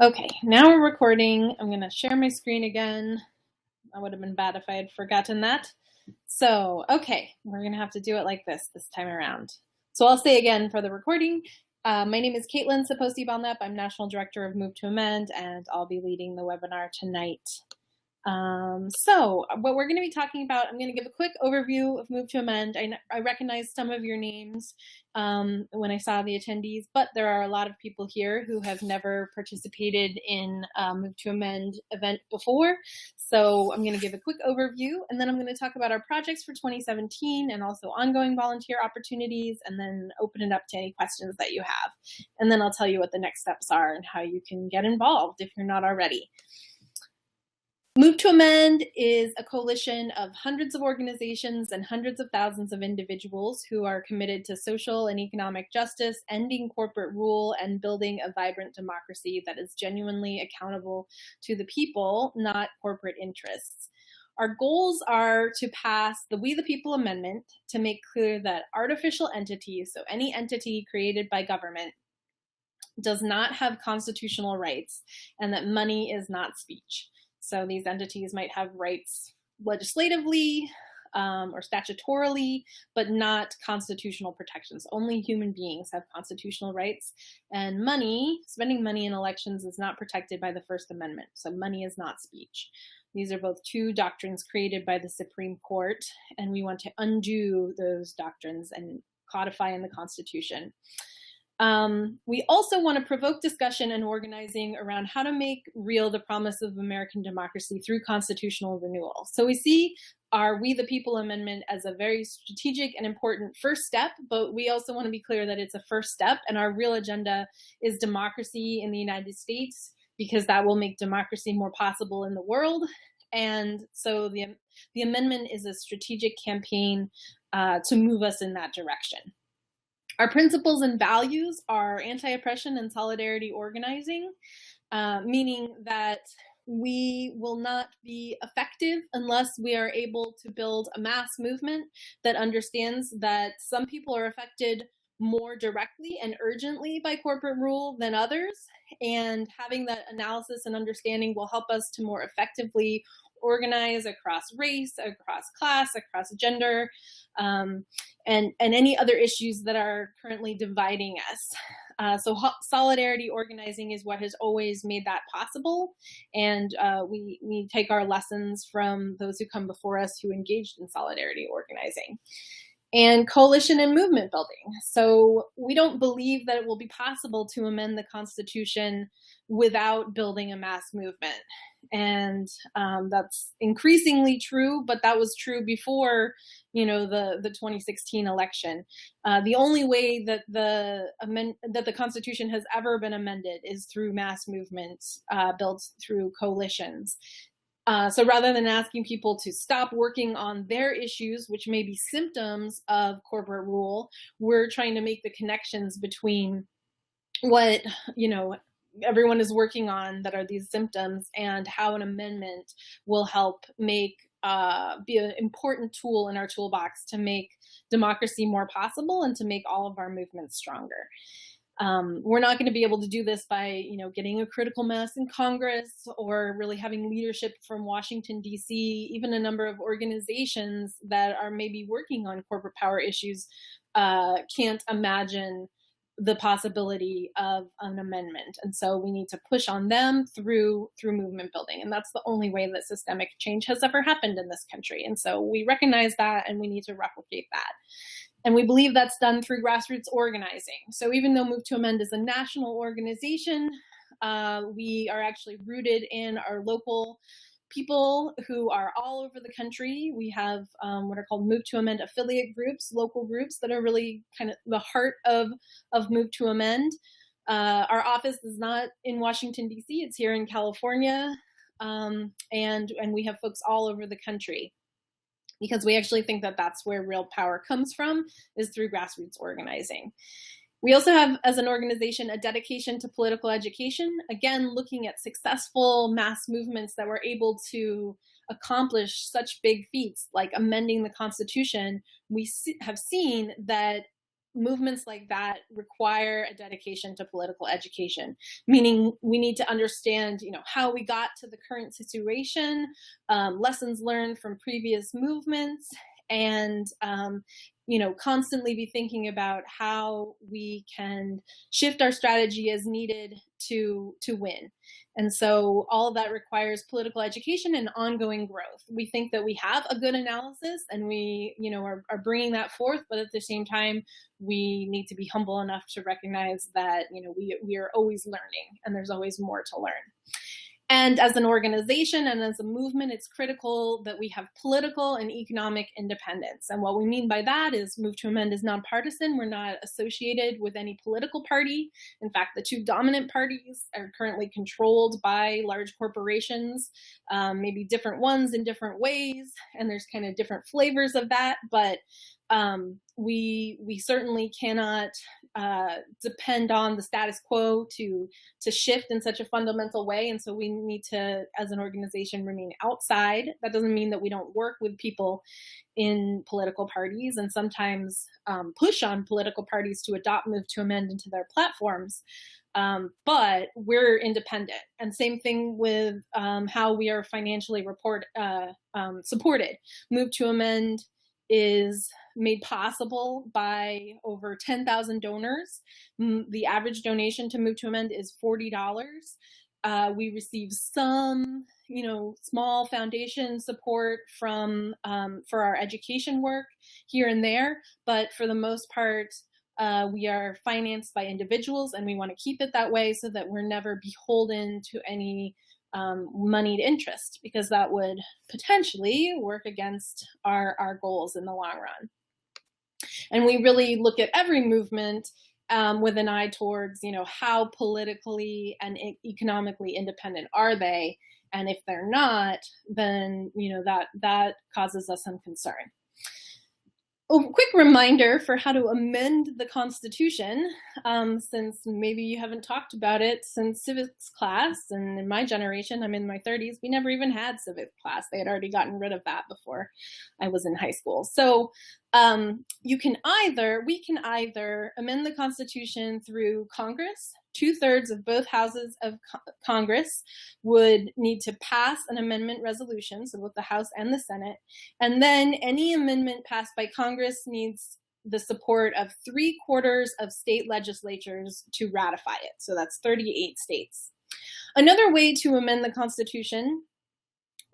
Okay, now we're recording. I'm going to share my screen again. That would have been bad if I had forgotten that. So, okay, we're going to have to do it like this time around. So I'll say again for the recording, my name is Kaitlin Sopoci-Belknap. I'm National Director of Move to Amend, and I'll be leading the webinar tonight. So what we're going to be talking about, I'm going to give a quick overview of Move to Amend. I recognize some of your names when I saw the attendees, but there are a lot of people here who have never participated in Move to Amend event before. So I'm going to give a quick overview, and then I'm going to talk about our projects for 2017 and also ongoing volunteer opportunities, and then open it up to any questions that you have. And then I'll tell you what the next steps are and how you can get involved if you're not already. Move to Amend is a coalition of hundreds of organizations and hundreds of thousands of individuals who are committed to social and economic justice, ending corporate rule, and building a vibrant democracy that is genuinely accountable to the people, not corporate interests. Our goals are to pass the We the People Amendment to make clear that artificial entities, so any entity created by government, does not have constitutional rights, and that money is not speech. So these entities might have rights legislatively or statutorily, but not constitutional protections. Only human beings have constitutional rights, and spending money in elections is not protected by the First Amendment. So money is not speech. These are both two doctrines created by the Supreme Court, and we want to undo those doctrines and codify in the Constitution. We also want to provoke discussion and organizing around how to make real the promise of American democracy through constitutional renewal. So we see our We the People Amendment as a very strategic and important first step, but we also want to be clear that it's a first step, and our real agenda is democracy in the United States, because that will make democracy more possible in the world. And so the amendment is a strategic campaign to move us in that direction. Our principles and values are anti-oppression and solidarity organizing, meaning that we will not be effective unless we are able to build a mass movement that understands that some people are affected more directly and urgently by corporate rule than others. And having that analysis and understanding will help us to more effectively organize across race, across class, across gender, and any other issues that are currently dividing us. So solidarity organizing is what has always made that possible, and we take our lessons from those who come before us who engaged in solidarity organizing. And coalition and movement building. So we don't believe that it will be possible to amend the Constitution without building a mass movement. And that's increasingly true, but that was true before, the 2016 election. The only way that the Constitution has ever been amended is through mass movements built through coalitions. So rather than asking people to stop working on their issues, which may be symptoms of corporate rule, we're trying to make the connections between what, everyone is working on that are these symptoms, and how an amendment will help be an important tool in our toolbox to make democracy more possible and to make all of our movements stronger. We're not going to be able to do this by, getting a critical mass in Congress or really having leadership from Washington, D.C. Even a number of organizations that are maybe working on corporate power issues can't imagine the possibility of an amendment. And so we need to push on them through movement building. And that's the only way that systemic change has ever happened in this country. And so we recognize that, and we need to replicate that. And we believe that's done through grassroots organizing. So even though Move to Amend is a national organization, we are actually rooted in our local people who are all over the country. We have what are called Move to Amend affiliate groups, local groups that are really kind of the heart of Move to Amend. Our office is not in Washington, D.C. It's here in California. And we have folks all over the country, because we actually think that that's where real power comes from, is through grassroots organizing. We also have, as an organization, a dedication to political education, again, looking at successful mass movements that were able to accomplish such big feats like amending the Constitution. We have seen that movements like that require a dedication to political education, meaning we need to understand, how we got to the current situation, lessons learned from previous movements, and constantly be thinking about how we can shift our strategy as needed to win. And so all of that requires political education and ongoing growth. We think that we have a good analysis and we, are bringing that forth, but at the same time, we need to be humble enough to recognize that, we are always learning and there's always more to learn. And as an organization and as a movement, it's critical that we have political and economic independence. And what we mean by that is Move to Amend is nonpartisan. We're not associated with any political party. In fact, the two dominant parties are currently controlled by large corporations, maybe different ones in different ways. And there's kind of different flavors of that. But we certainly cannot depend on the status quo to shift in such a fundamental way. And so we need to, as an organization, remain outside. That doesn't mean that we don't work with people in political parties and sometimes push on political parties to adopt Move to Amend into their platforms. But we're independent. And same thing with how we are financially supported. Move to Amend is made possible by over 10,000 donors. The average donation to Move to Amend is $40. We receive some, small foundation support from for our education work here and there, but for the most part, we are financed by individuals, and we want to keep it that way so that we're never beholden to any moneyed interest, because that would potentially work against our goals in the long run. And we really look at every movement with an eye towards, how politically and economically independent are they? And if they're not, then, that causes us some concern. A quick reminder for how to amend the Constitution, since maybe you haven't talked about it since civics class, and in my generation, I'm in my 30s, we never even had civics class. They had already gotten rid of that before I was in high school. So we can either amend the Constitution through Congress. 2/3 of both houses of Congress would need to pass an amendment resolution, so both the House and the Senate. And then any amendment passed by Congress needs the support of 3/4 of state legislatures to ratify it. So that's 38 states. Another way to amend the Constitution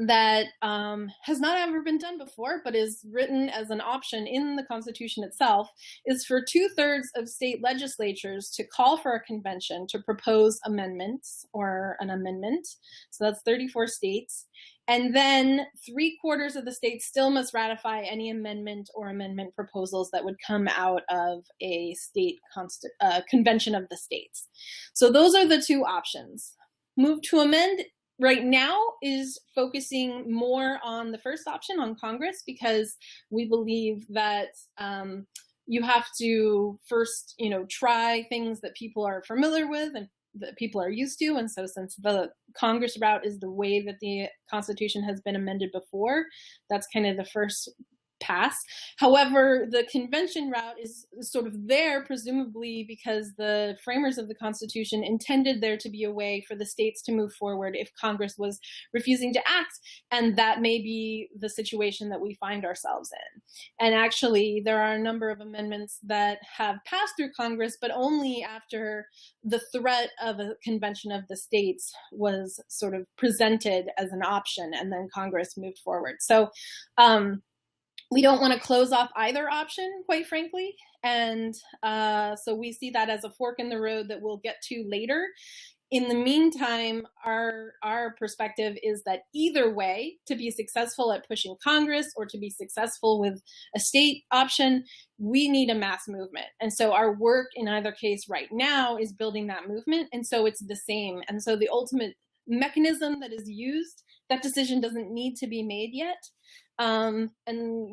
that has not ever been done before, but is written as an option in the Constitution itself, is for 2/3 of state legislatures to call for a convention to propose amendments or an amendment. So that's 34 states. And then 3/4 of the states still must ratify any amendment or amendment proposals that would come out of a state convention of the states. So those are the two options. Move to Amend right now is focusing more on the first option, on Congress, because we believe that you have to first, try things that people are familiar with and that people are used to. And so since the Congress route is the way that the Constitution has been amended before, that's kind of the first pass. However, the convention route is sort of there, presumably because the framers of the Constitution intended there to be a way for the states to move forward if Congress was refusing to act. And that may be the situation that we find ourselves in. And actually, there are a number of amendments that have passed through Congress, but only after the threat of a convention of the states was sort of presented as an option, and then Congress moved forward. So, we don't want to close off either option, quite frankly. And so we see that as a fork in the road that we'll get to later. In the meantime, our perspective is that either way, to be successful at pushing Congress or to be successful with a state option, we need a mass movement. And so our work in either case right now is building that movement. And so it's the same. And so the ultimate mechanism that is used, that decision doesn't need to be made yet. And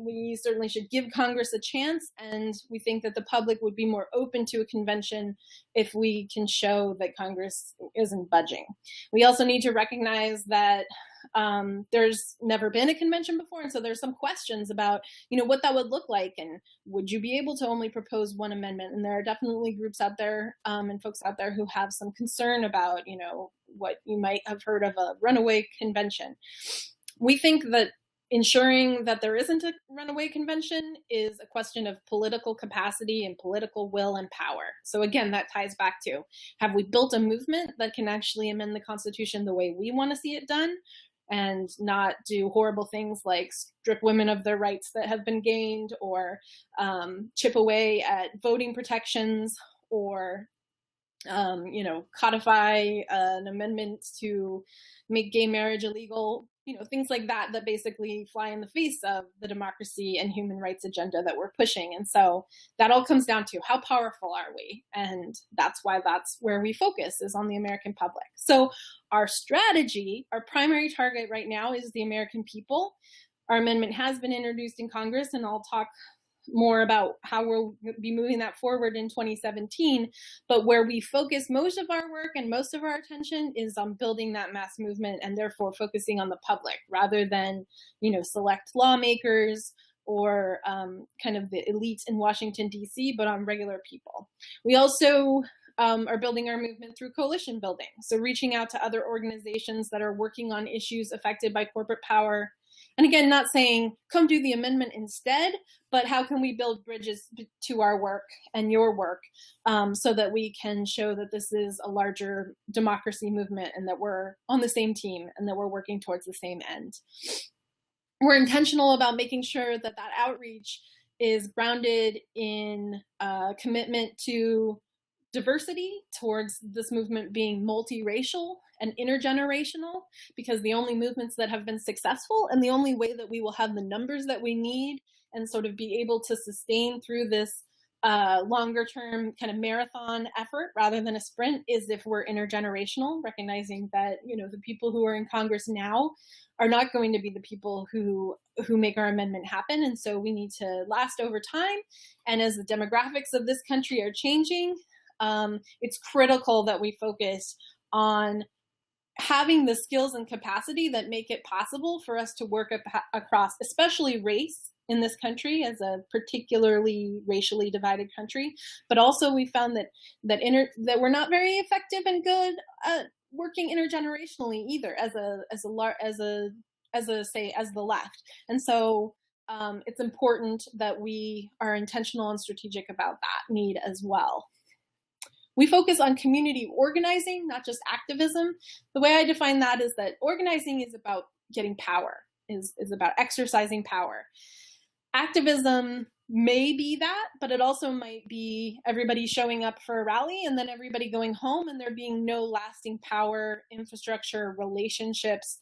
we certainly should give Congress a chance. And we think that the public would be more open to a convention if we can show that Congress isn't budging. We also need to recognize that there's never been a convention before, and so there's some questions about, what that would look like, and would you be able to only propose one amendment? And there are definitely groups out there and folks out there who have some concern about, what you might have heard of a runaway convention. We think that ensuring that there isn't a runaway convention is a question of political capacity and political will and power. So again, that ties back to, have we built a movement that can actually amend the Constitution the way we want to see it done, and not do horrible things like strip women of their rights that have been gained, or chip away at voting protections, or codify an amendment to make gay marriage illegal, things like that, that basically fly in the face of the democracy and human rights agenda that we're pushing. And so that all comes down to, how powerful are we? And that's why that's where we focus, is on the American public. So our strategy, our primary target right now, is the American people. Our amendment has been introduced in Congress, and I'll talk more about how we'll be moving that forward in 2017. But where we focus most of our work and most of our attention is on building that mass movement, and therefore focusing on the public rather than, select lawmakers or kind of the elites in Washington, D.C., but on regular people. We also are building our movement through coalition building. So reaching out to other organizations that are working on issues affected by corporate power. And again, not saying, come do the amendment instead, but how can we build bridges to our work and your work, so that we can show that this is a larger democracy movement, and that we're on the same team, and that we're working towards the same end. We're intentional about making sure that that outreach is grounded in commitment to diversity, towards this movement being multiracial and intergenerational, because the only movements that have been successful, and the only way that we will have the numbers that we need and sort of be able to sustain through this longer term kind of marathon effort rather than a sprint, is if we're intergenerational, recognizing that, the people who are in Congress now are not going to be the people who make our amendment happen. And so we need to last over time. And as the demographics of this country are changing, it's critical that we focus on having the skills and capacity that make it possible for us to work across, especially race in this country as a particularly racially divided country. But also we found that we're not very effective and good at working intergenerationally either as the left. And so it's important that we are intentional and strategic about that need as well. We focus on community organizing, not just activism. The way I define that is that organizing is about getting power, is about exercising power. Activism may be that, but it also might be everybody showing up for a rally and then everybody going home, and there being no lasting power, infrastructure, relationships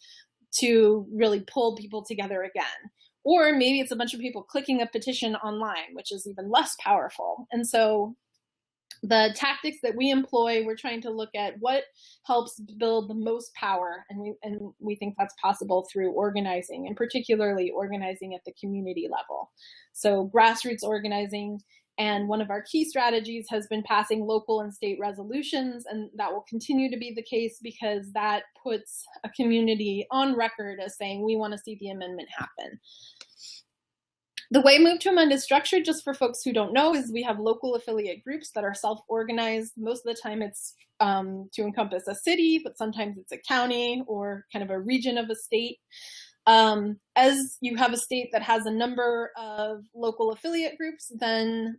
to really pull people together again. Or maybe it's a bunch of people clicking a petition online, which is even less powerful. And so the tactics that we employ, we're trying to look at what helps build the most power, and we think that's possible through organizing, and particularly organizing at the community level. So grassroots organizing, and one of our key strategies has been passing local and state resolutions, and that will continue to be the case because that puts a community on record as saying we want to see the amendment happen. The way Move to Amend is structured, just for folks who don't know, is we have local affiliate groups that are self-organized. Most of the time it's to encompass a city, but sometimes it's a county or kind of a region of a state. As you have a state that has a number of local affiliate groups, then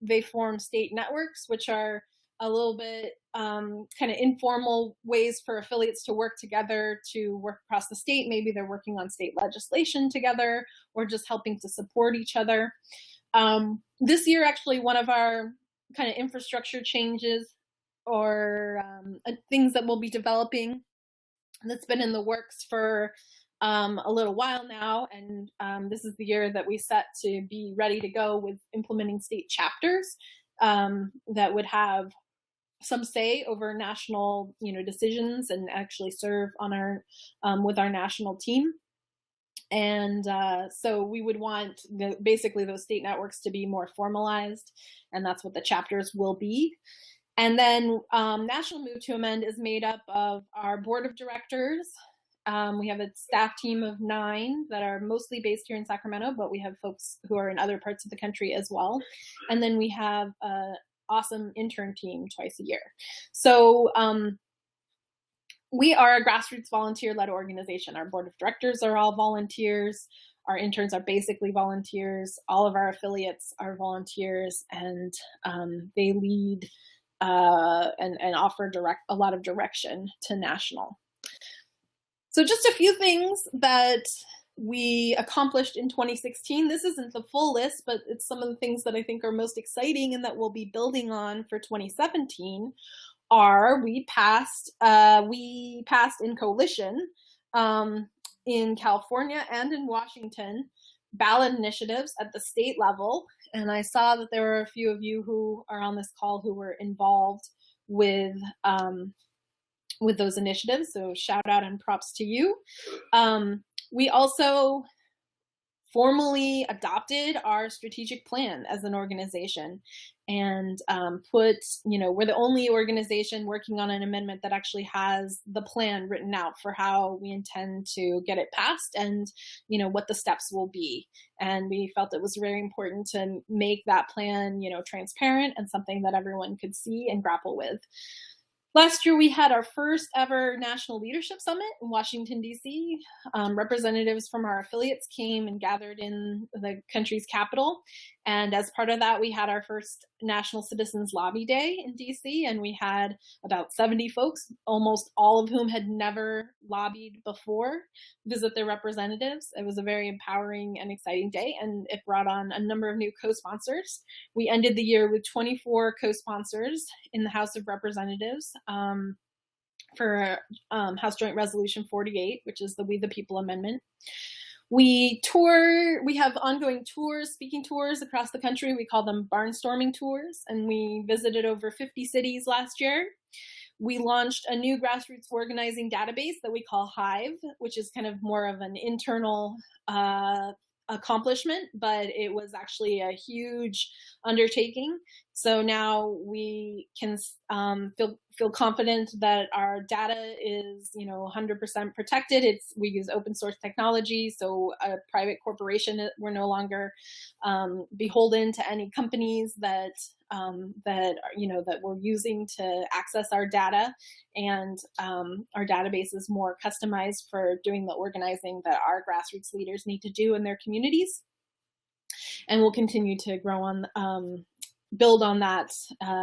they form state networks, which are a little bit kind of informal ways for affiliates to work together to work across the state. Maybe they're working on state legislation together or just helping to support each other. This year, actually, one of our kind of infrastructure changes or things that we'll be developing that's been in the works for a little while now, and this is the year that we set to be ready to go with implementing state chapters that would have some say over national, decisions and actually serve on our with our national team. And so we would want basically those state networks to be more formalized, and that's what the chapters will be. And then National Move to Amend is made up of our board of directors. We have a staff team of 9 that are mostly based here in Sacramento, but we have folks who are in other parts of the country as well. And then we have an awesome intern team twice a year. So we are a grassroots volunteer-led organization. Our board of directors are all volunteers. Our interns are basically volunteers. All of our affiliates are volunteers, and they lead and offer a lot of direction to national. So just a few things that we accomplished in 2016. This isn't the full list, but it's some of the things that I think are most exciting and that we'll be building on for 2017. We passed in coalition in California and in Washington ballot initiatives at the state level. And I saw that there were a few of you who are on this call who were involved with those initiatives. So shout out and props to you. We also formally adopted our strategic plan as an organization, and we're the only organization working on an amendment that actually has the plan written out for how we intend to get it passed and what the steps will be. And we felt it was very important to make that plan transparent and something that everyone could see and grapple with. Last year, we had our first ever National Leadership Summit in Washington, D.C. Representatives from our affiliates came and gathered in the country's capital. And as part of that, we had our first National Citizens Lobby Day in D.C. And we had about 70 folks, almost all of whom had never lobbied before, visit their representatives. It was a very empowering and exciting day, and it brought on a number of new co-sponsors. We ended the year with 24 co-sponsors in the House of Representatives for House Joint Resolution 48, which is the We the People Amendment. We have ongoing tours, speaking tours across the country. We call them barnstorming tours, and we visited over 50 cities last year. We launched a new grassroots organizing database that we call Hive, which is kind of more of an internal accomplishment, but it was actually a huge undertaking. So now we can feel confident that our data is 100% protected. We use open source technology, so a private corporation, we're no longer beholden to any companies that we're using to access our data, and our database is more customized for doing the organizing that our grassroots leaders need to do in their communities. And we'll continue to build on that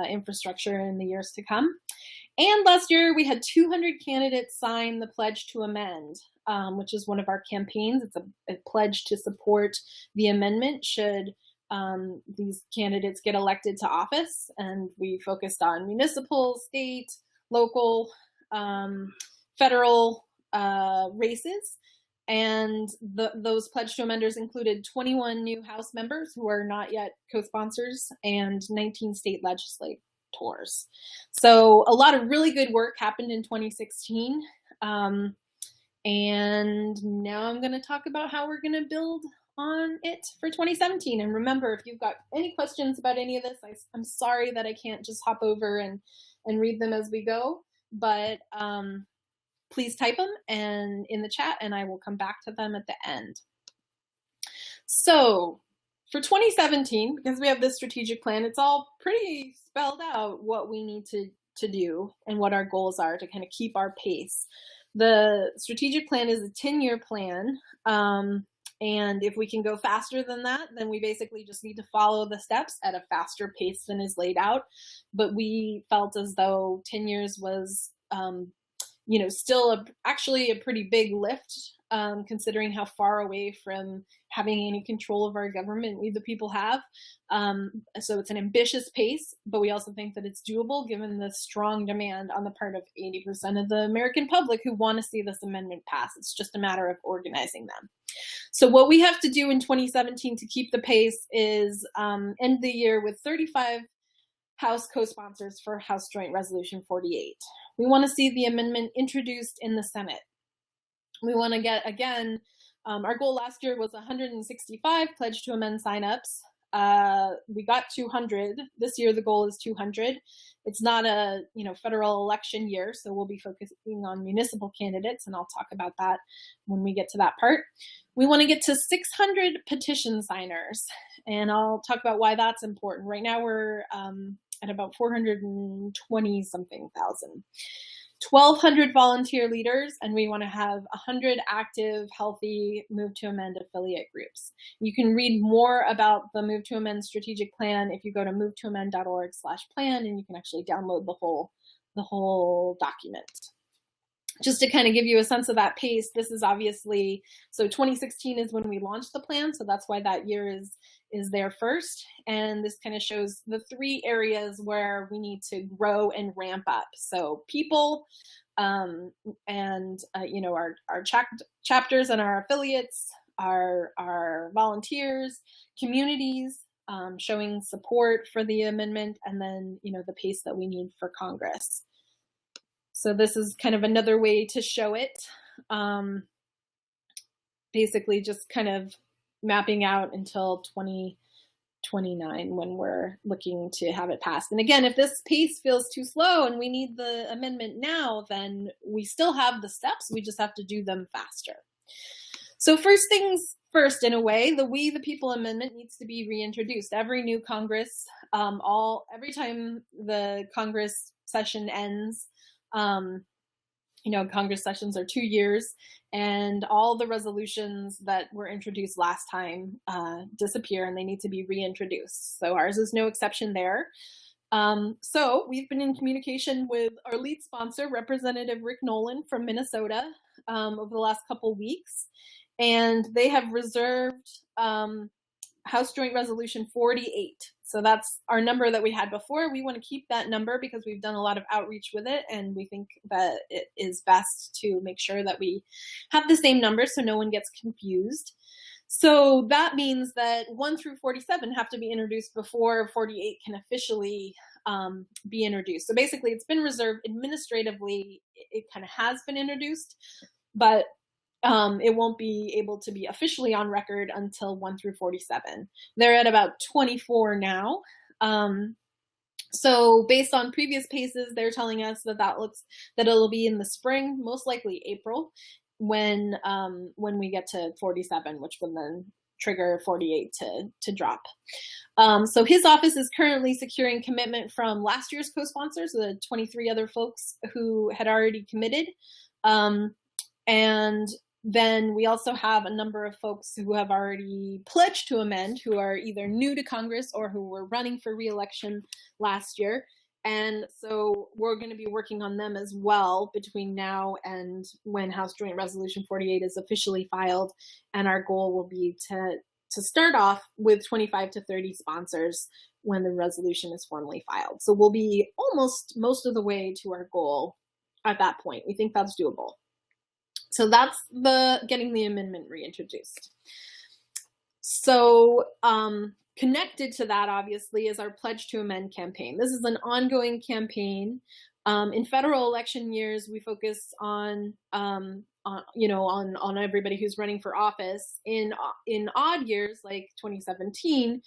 infrastructure in the years to come. And last year we had 200 candidates sign the Pledge to Amend, which is one of our campaigns. It's a pledge to support the amendment should these candidates get elected to office. And we focused on municipal, state, local, federal races. And those Pledge to Amenders included 21 new House members who are not yet co-sponsors and 19 state legislators. So a lot of really good work happened in 2016. And now I'm going to talk about how we're going to build on it for 2017. And remember, if you've got any questions about any of this, I'm sorry that I can't just hop over and read them as we go, but please type them in the chat and I will come back to them at the end. So for 2017, because we have this strategic plan, it's all pretty spelled out what we need to do and what our goals are to kind of keep our pace. The strategic plan is a 10-year plan. And if we can go faster than that, then we basically just need to follow the steps at a faster pace than is laid out. But we felt as though 10 years was still actually a pretty big lift, considering how far away from having any control of our government we the people have. So it's an ambitious pace, but we also think that it's doable given the strong demand on the part of 80% of the American public who want to see this amendment pass. It's just a matter of organizing them. So what we have to do in 2017 to keep the pace is end the year with 35 House co-sponsors for House Joint Resolution 48. We want to see the amendment introduced in the Senate. We want to get, again, Our goal last year was 165 pledge to amend signups. We got 200. This year the goal is 200. It's not a federal election year, so we'll be focusing on municipal candidates, and I'll talk about that when we get to that part. We want to get to 600 petition signers, and I'll talk about why that's important. Right now we're at about 420 something thousand. 1,200 volunteer leaders, and we want to have 100 active, healthy Move to Amend affiliate groups. You can read more about the Move to Amend strategic plan if you go to movetoamend.org/plan, and you can actually download the whole document. Just to kind of give you a sense of that pace, this is obviously, so 2016 is when we launched the plan, so that's why that year is there first. And this kind of shows the 3 areas where we need to grow and ramp up. So people, and our chapters and our affiliates, our volunteers, communities, showing support for the amendment, and then the pace that we need for Congress. So this is kind of another way to show it. Basically just kind of mapping out until 2029 when we're looking to have it passed. And again, if this pace feels too slow and we need the amendment now, then we still have the steps, we just have to do them faster. So first things first, in a way, the We the People Amendment needs to be reintroduced. Every new Congress, every time the Congress session ends, Congress sessions are 2 years, and all the resolutions that were introduced last time disappear, and they need to be reintroduced. So ours is no exception there. So we've been in communication with our lead sponsor, Representative Rick Nolan from Minnesota, over the last couple weeks, and they have reserved House Joint Resolution 48. So that's our number that we had before. We want to keep that number because we've done a lot of outreach with it, and we think that it is best to make sure that we have the same number so no one gets confused. So that means that 1 through 47 have to be introduced before 48 can officially be introduced. So basically it's been reserved administratively. It kind of has been introduced, but it won't be able to be officially on record until 1 through 47. They're at about 24 now. So based on previous paces, they're telling us that it'll be in the spring, most likely April, when we get to 47, which will then trigger 48 to drop. So his office is currently securing commitment from last year's co-sponsors, the 23 other folks who had already committed. And then we also have a number of folks who have already pledged to amend, who are either new to Congress or who were running for re-election last year. And so we're going to be working on them as well between now and when House Joint Resolution 48 is officially filed. And our goal will be to start off with 25 to 30 sponsors when the resolution is formally filed. So we'll be almost most of the way to our goal at that point. We think that's doable. So that's getting the amendment reintroduced. So connected to that, obviously, is our Pledge to Amend campaign. This is an ongoing campaign. In federal election years, we focus on everybody who's running for office. In odd years, like 2017,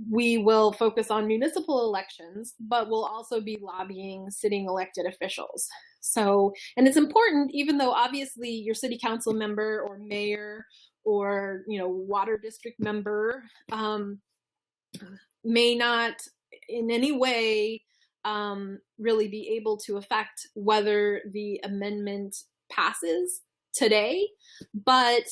we will focus on municipal elections, but we'll also be lobbying sitting elected officials. So, and it's important, even though obviously your city council member or mayor or, water district member may not in any way really be able to affect whether the amendment passes today, but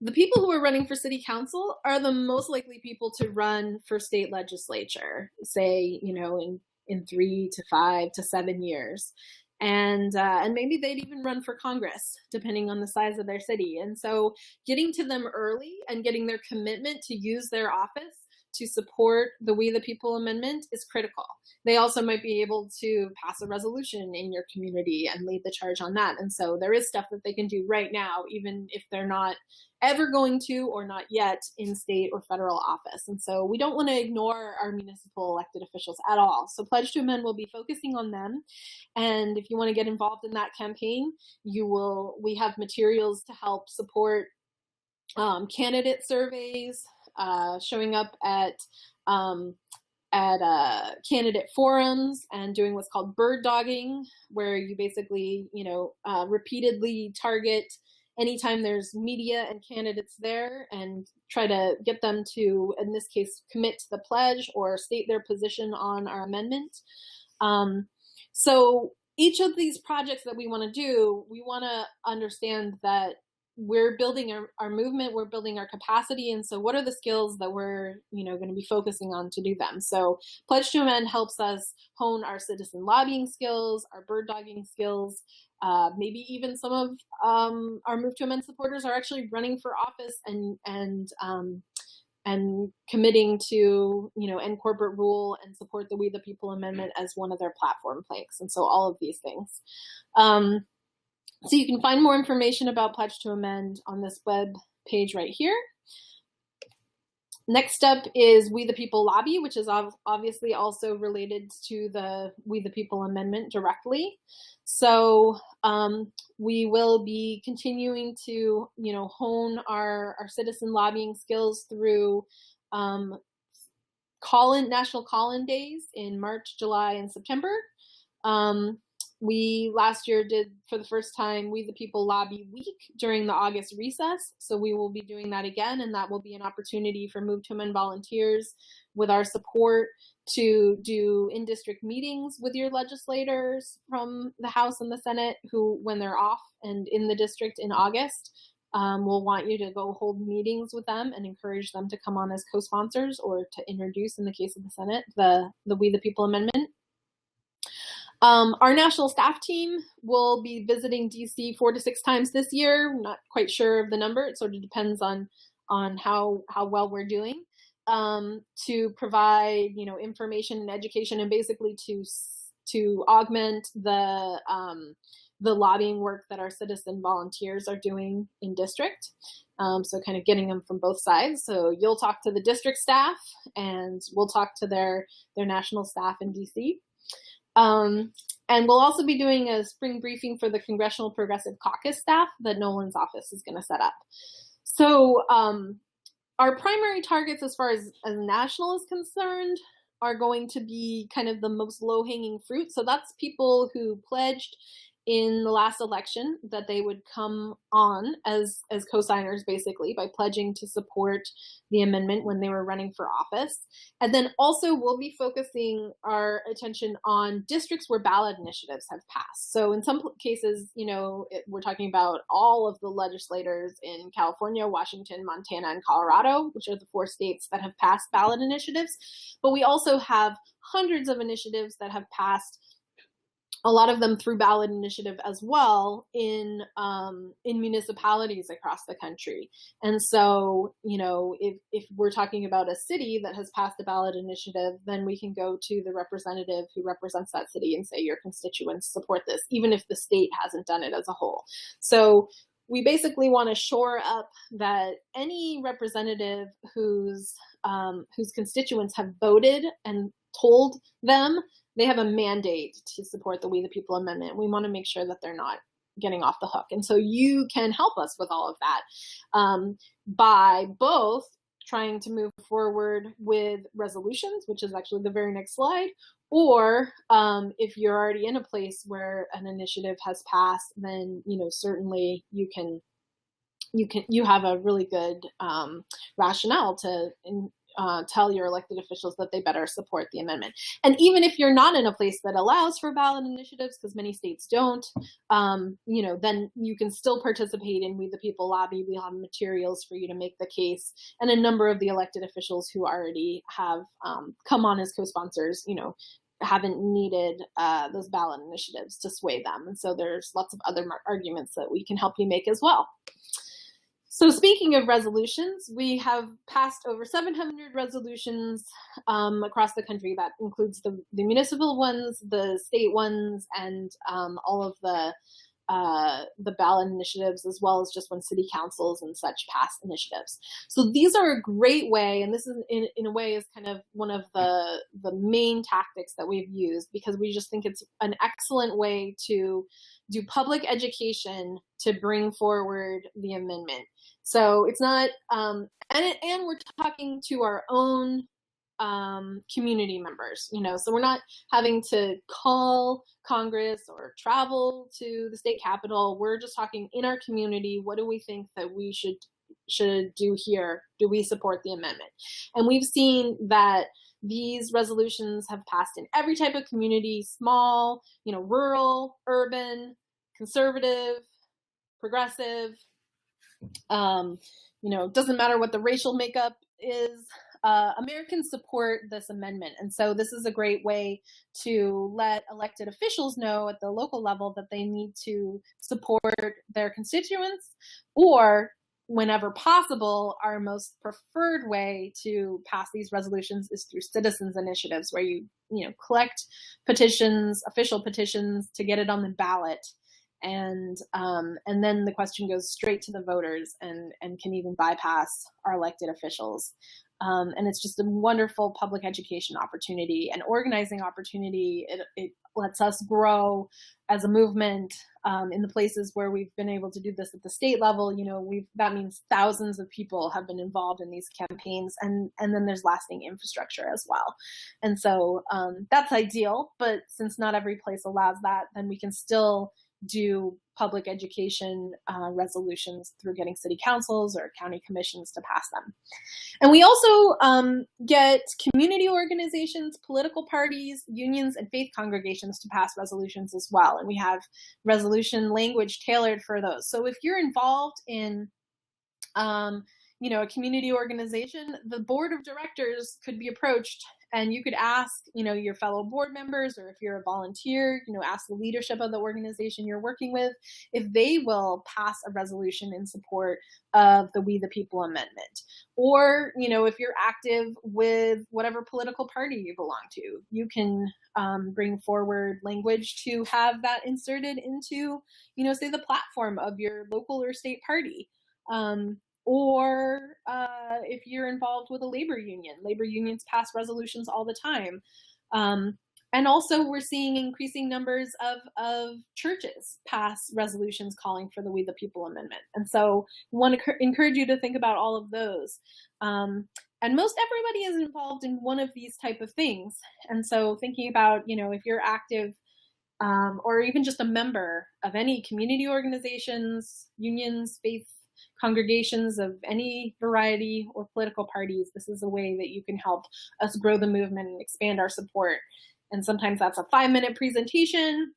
the people who are running for city council are the most likely people to run for state legislature, say, in 3 to 5 to 7 years. And maybe they'd even run for Congress, depending on the size of their city. And so getting to them early and getting their commitment to use their office to support the We the People Amendment is critical. They also might be able to pass a resolution in your community and lead the charge on that. And so there is stuff that they can do right now, even if they're not ever going to or not yet in state or federal office. And so we don't want to ignore our municipal elected officials at all. So Pledge to Amend will be focusing on them. And if you want to get involved in that campaign, we have materials to help support candidate surveys, showing up um, at candidate forums and doing what's called bird dogging, where you basically, repeatedly target anytime there's media and candidates there and try to get them to, in this case, commit to the pledge or state their position on our amendment. So each of these projects that we want to do, we want to understand that we're building our movement, we're building our capacity, and so what are the skills that we're going to be focusing on to do them? So Pledge to Amend helps us hone our citizen lobbying skills, our bird dogging skills. Maybe even some of our Move to Amend supporters are actually running for office and committing to end corporate rule and support the We the People Amendment as one of their platform planks. And so all of these things. So you can find more information about Pledge to Amend on this web page right here. Next up is We the People Lobby, which is obviously also related to the We the People Amendment directly. So we will be continuing to, hone our citizen lobbying skills through national call-in days in March, July, and September. We last year did, for the first time, We the People Lobby Week during the August recess. So we will be doing that again, and that will be an opportunity for Move to Amend volunteers with our support to do in-district meetings with your legislators from the House and the Senate who, when they're off and in the district in August, we'll want you to go hold meetings with them and encourage them to come on as co-sponsors or to introduce, in the case of the Senate, the We the People Amendment. Our national staff team will be visiting DC 4 to 6 times this year. I'm not quite sure of the number. It sort of depends on how well we're doing, to provide information and education, and basically to augment the lobbying work that our citizen volunteers are doing in district. So kind of getting them from both sides. So you'll talk to the district staff, and we'll talk to their national staff in DC. And we'll also be doing a spring briefing for the Congressional Progressive Caucus staff that Nolan's office is going to set up. So our primary targets as far as national is concerned are going to be kind of the most low-hanging fruit. So that's people who pledged in the last election that they would come on as co-signers, basically, by pledging to support the amendment when they were running for office. And then also we'll be focusing our attention on districts where ballot initiatives have passed. So in some cases, we're talking about all of the legislators in California, Washington, Montana, and Colorado, which are the 4 states that have passed ballot initiatives. But we also have hundreds of initiatives that have passed, a lot of them through ballot initiative as well, in municipalities across the country. And so, if we're talking about a city that has passed a ballot initiative, then we can go to the representative who represents that city and say, your constituents support this, even if the state hasn't done it as a whole. So we basically want to shore up that any representative whose constituents have voted and told them they have a mandate to support the We the People Amendment. We want to make sure that they're not getting off the hook. And so you can help us with all of that by both trying to move forward with resolutions, which is actually the very next slide, or if you're already in a place where an initiative has passed, then certainly you have a really good rationale to tell your elected officials that they better support the amendment. And even if you're not in a place that allows for ballot initiatives, because many states don't, then you can still participate in We the People Lobby. We have materials for you to make the case. And a number of the elected officials who already have come on as co-sponsors, haven't needed those ballot initiatives to sway them. And so there's lots of other arguments that we can help you make as well. So speaking of resolutions, we have passed over 700 resolutions across the country. That includes the municipal ones, the state ones, and all of the the ballot initiatives, as well as just when city councils and such pass initiatives. So these are a great way, and this is in a way is kind of one of the main tactics that we've used, because we just think it's an excellent way to do public education to bring forward the amendment. So it's not, and we're talking to our own community members, so we're not having to call Congress or travel to the state capitol. We're just talking in our community. What do we think that we should do here? Do we support the amendment? And we've seen that these resolutions have passed in every type of community: small, rural, urban, conservative, progressive. Doesn't matter what the racial makeup is. Americans support this amendment. And so this is a great way to let elected officials know at the local level that they need to support their constituents, or whenever possible, our most preferred way to pass these resolutions is through citizens initiatives, where you collect petitions, official petitions, to get it on the ballot. And then the question goes straight to the voters and can even bypass our elected officials. And it's just a wonderful public education opportunity and organizing opportunity. It lets us grow as a movement in the places where we've been able to do this at the state level. That means thousands of people have been involved in these campaigns, and then there's lasting infrastructure as well. And so that's ideal, but since not every place allows that, then we can still do public education resolutions through getting city councils or county commissions to pass them. And we also get community organizations, political parties, unions, and faith congregations to pass resolutions as well. And we have resolution language tailored for those. So if you're involved in a community organization, the board of directors could be approached, and you could ask, your fellow board members, or if you're a volunteer, ask the leadership of the organization you're working with if they will pass a resolution in support of the We the People amendment. Or, if you're active with whatever political party you belong to, you can bring forward language to have that inserted into, say the platform of your local or state party. Or if you're involved with a labor unions pass resolutions all the time. And also we're seeing increasing numbers of churches pass resolutions calling for the We the People amendment. And so I want to encourage you to think about all of those. And most everybody is involved in one of these type of things. And so thinking about, if you're active or even just a member of any community organizations, unions, faith congregations of any variety, or political parties, this is a way that you can help us grow the movement and expand our support. And sometimes that's a 5-minute presentation.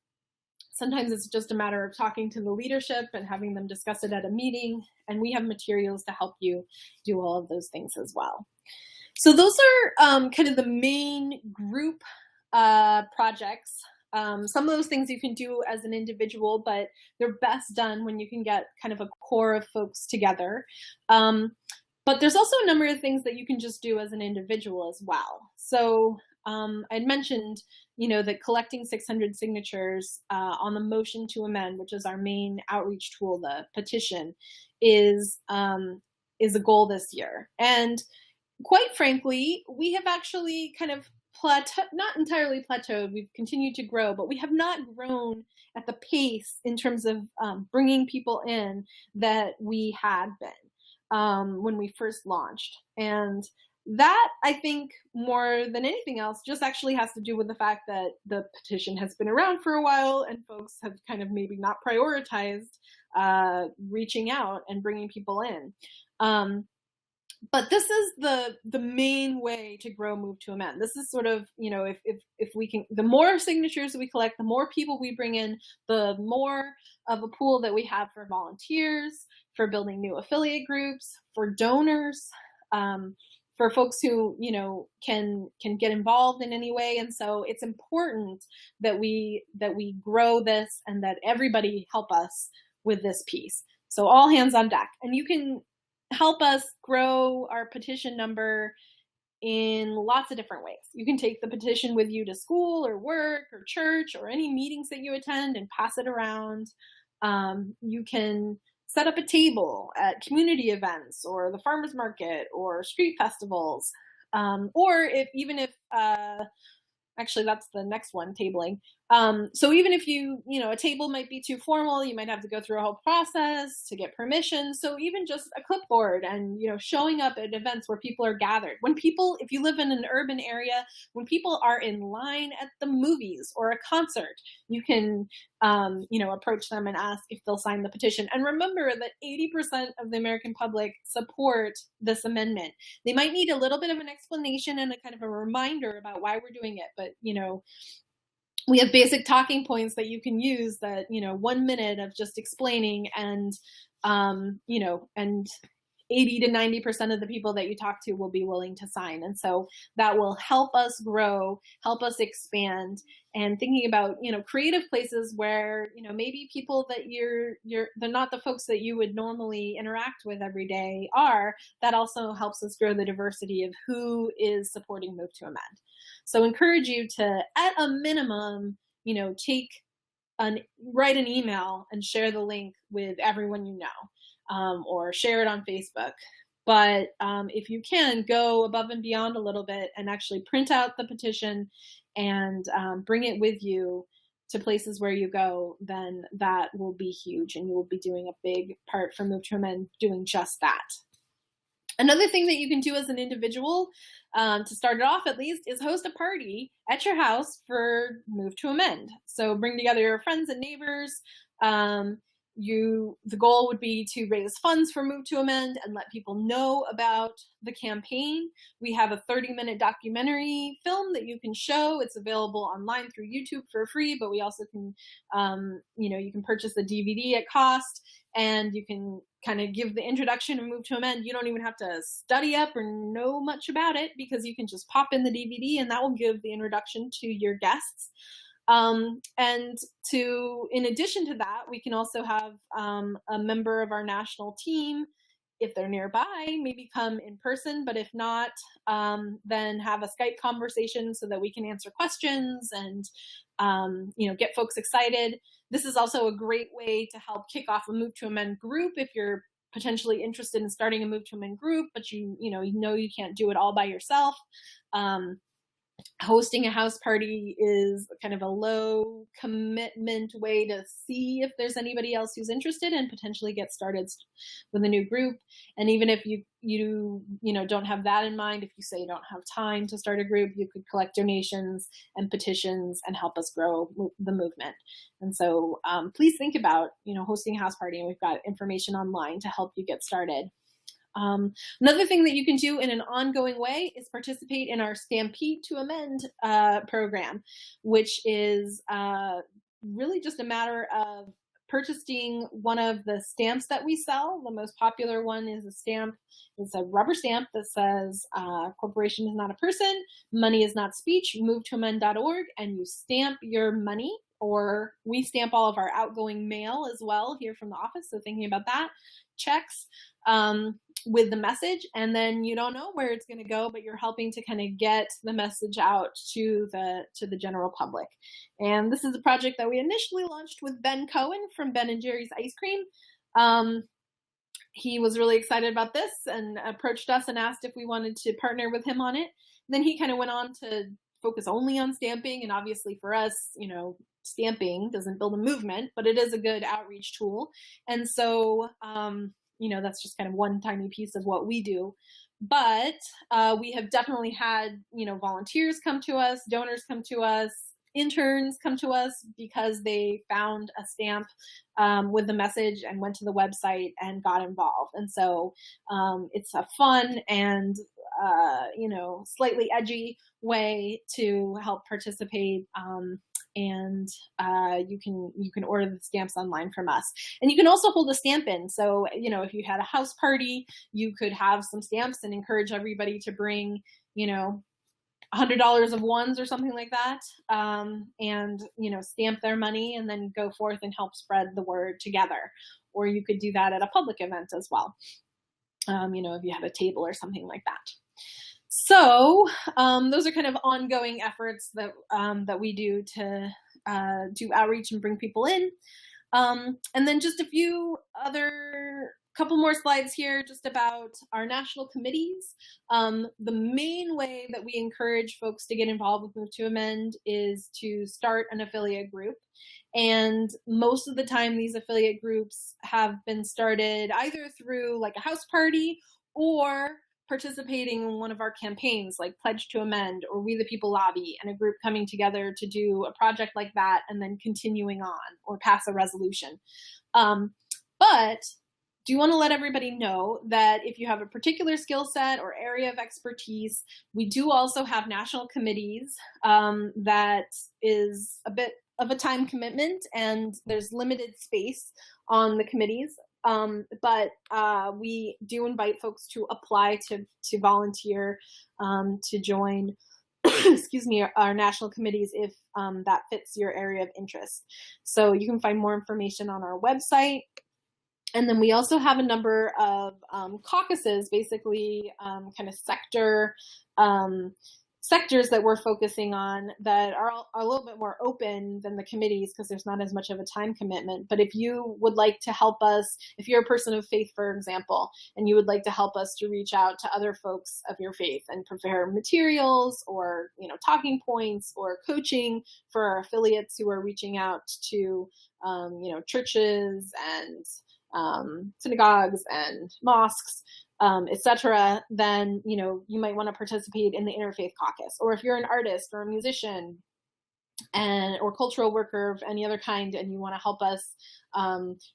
Sometimes it's just a matter of talking to the leadership and having them discuss it at a meeting. And we have materials to help you do all of those things as well. So those are kind of the main group projects. Some of those things you can do as an individual, but they're best done when you can get kind of a core of folks together. But there's also a number of things that you can just do as an individual as well. So I'd mentioned, that collecting 600 signatures on the motion to amend, which is our main outreach tool, the petition, is a goal this year. And quite frankly, we have actually kind of not entirely plateaued. We've continued to grow, but we have not grown at the pace in terms of bringing people in that we had been when we first launched. And that, I think, more than anything else, just actually has to do with the fact that the petition has been around for a while and folks have kind of maybe not prioritized reaching out and bringing people in. But this is the main way to grow Move to Amend. This is sort of, if we can, the more signatures we collect, the more people we bring in, the more of a pool that we have for volunteers, for building new affiliate groups, for donors, for folks who, can get involved in any way. And so it's important that we grow this and that everybody help us with this piece. So all hands on deck. And you can help us grow our petition number in lots of different ways. You can take the petition with you to school or work or church or any meetings that you attend and pass it around. You can set up a table at community events or the farmers market or street festivals. Or even if actually that's the next one, tabling. So even if a table might be too formal, you might have to go through a whole process to get permission. So even just a clipboard and, showing up at events where people are gathered. If you live in an urban area, when people are in line at the movies or a concert, you can, approach them and ask if they'll sign the petition. And remember that 80% of the American public support this amendment. They might need a little bit of an explanation and a kind of a reminder about why we're doing it, but, we have basic talking points that you can use that, 1 minute of just explaining and, and 80 to 90% of the people that you talk to will be willing to sign. And so that will help us grow, help us expand, and thinking about, creative places where, maybe people that they're not the folks that you would normally interact with every day are. That also helps us grow the diversity of who is supporting Move to Amend. So encourage you to, at a minimum, write an email and share the link with everyone you know, or share it on Facebook. But if you can, go above and beyond a little bit and actually print out the petition and bring it with you to places where you go, then that will be huge, and you will be doing a big part for Move to Amend doing just that. Another thing that you can do as an individual, to start it off at least, is host a party at your house for Move to Amend. So bring together your friends and neighbors. The goal would be to raise funds for Move to Amend and let people know about the campaign. We have a 30-minute documentary film that you can show. It's available online through YouTube for free, but we also can, you can purchase the DVD at cost, and you can kind of give the introduction and Move to Amend. You don't even have to study up or know much about it, because you can just pop in the DVD and that will give the introduction to your guests. In addition to that, we can also have a member of our national team, if they're nearby, maybe come in person, but if not, then have a Skype conversation so that we can answer questions and, get folks excited. This is also a great way to help kick off a Move to Amend group if you're potentially interested in starting a Move to Amend group, but you can't do it all by yourself. Hosting a house party is kind of a low commitment way to see if there's anybody else who's interested and potentially get started with a new group. And even if you don't have that in mind, if you say you don't have time to start a group, you could collect donations and petitions and help us grow the movement. And so please think about, hosting a house party, and we've got information online to help you get started. Another thing that you can do in an ongoing way is participate in our Stampede to Amend program, which is really just a matter of purchasing one of the stamps that we sell. The most popular one is it's a rubber stamp that says, corporation is not a person, money is not speech, movetoamend.org, and you stamp your money, or we stamp all of our outgoing mail as well here from the office. So thinking about that, checks, with the message, and then you don't know where it's going to go, but you're helping to kind of get the message out to the general public. And this is a project that we initially launched with Ben Cohen from Ben and Jerry's Ice Cream. He was really excited about this and approached us and asked if we wanted to partner with him on it. Then he kind of went on to focus only on stamping, and obviously for us, stamping doesn't build a movement, but it is a good outreach tool. And so that's just kind of one tiny piece of what we do. But we have definitely had, volunteers come to us, donors come to us, interns come to us because they found a stamp with the message and went to the website and got involved. And so it's a fun and, slightly edgy way to help participate. And you can order the stamps online from us. And you can also hold a stamp in. So, if you had a house party, you could have some stamps and encourage everybody to bring, $100 of ones or something like that, and, stamp their money and then go forth and help spread the word together. Or you could do that at a public event as well, if you have a table or something like that. So those are kind of ongoing efforts that we do to do outreach and bring people in. And then just a few couple more slides here just about our national committees. The main way that we encourage folks to get involved with Move to Amend is to start an affiliate group. And most of the time, these affiliate groups have been started either through like a house party or participating in one of our campaigns like Pledge to Amend or We the People Lobby, and a group coming together to do a project like that and then continuing on or pass a resolution. But do want to let everybody know that if you have a particular skill set or area of expertise, we do also have national committees that is a bit of a time commitment, and there's limited space on the committees. But we do invite folks to apply to volunteer to join excuse me, our national committees if that fits your area of interest. So you can find more information on our website. And then we also have a number of caucuses, basically kind of sectors that we're focusing on that are a little bit more open than the committees because there's not as much of a time commitment. But if you would like to help us, if you're a person of faith, for example, and you would like to help us to reach out to other folks of your faith and prepare materials or, talking points or coaching for our affiliates who are reaching out to, churches and synagogues and mosques, etc., then, you might want to participate in the Interfaith Caucus. Or if you're an artist or a musician or cultural worker of any other kind, and you want to help us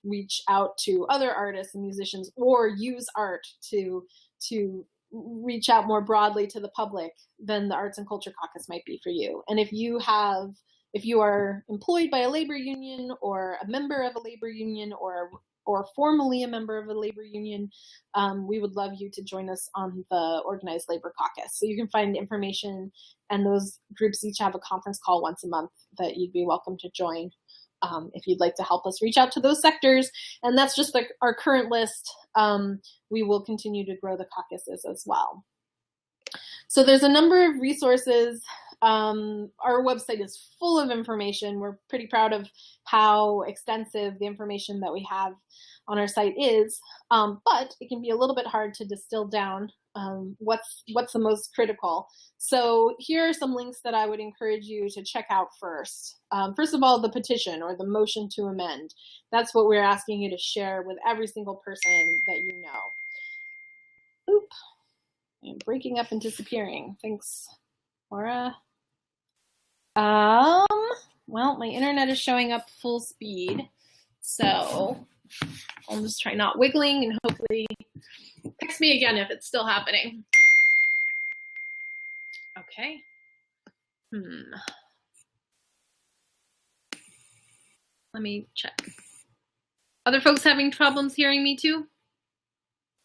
reach out to other artists and musicians or use art to reach out more broadly to the public, then the Arts and Culture Caucus might be for you. And if you are employed by a labor union or a member of a labor union or formally a member of a labor union, we would love you to join us on the Organized Labor Caucus. So you can find information, and those groups each have a conference call once a month that you'd be welcome to join if you'd like to help us reach out to those sectors. And that's just our current list. We will continue to grow the caucuses as well. So there's a number of resources. Our website is full of information. We're pretty proud of how extensive the information that we have on our site is, but it can be a little bit hard to distill down what's the most critical. So here are some links that I would encourage you to check out first. First of all, the petition or the motion to amend. That's what we're asking you to share with every single person that you know. Oop, I'm breaking up and disappearing. Thanks, Laura. Well, my internet is showing up full speed, so I'll just try not wiggling and hopefully text me again if it's still happening. Okay. Let me check. Other folks having problems hearing me too?